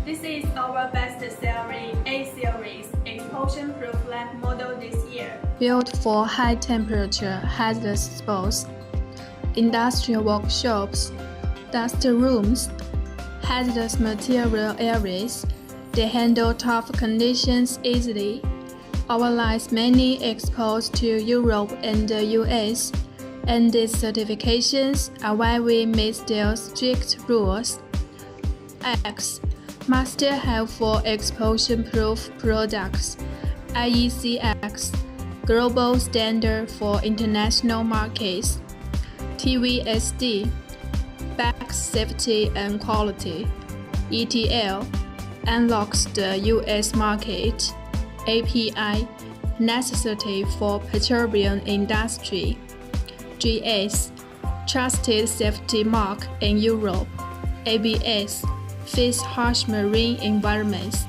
This is our best-selling A-series explosion-proof lamp model this year. Built for high-temperature hazardous sports, industrial workshops, dust rooms, hazardous material areas, they handle tough conditions easily. Our lines mainly exported to Europe and the US, and its certifications are why we meet their strict rules. X must have for explosion-proof products. IECEx, global standard for international markets. TVSD, back safety and quality. ETL, unlocks the US market. API, necessity for petroleum industry. GS, trusted safety mark in Europe. ABS, fits harsh marine environments.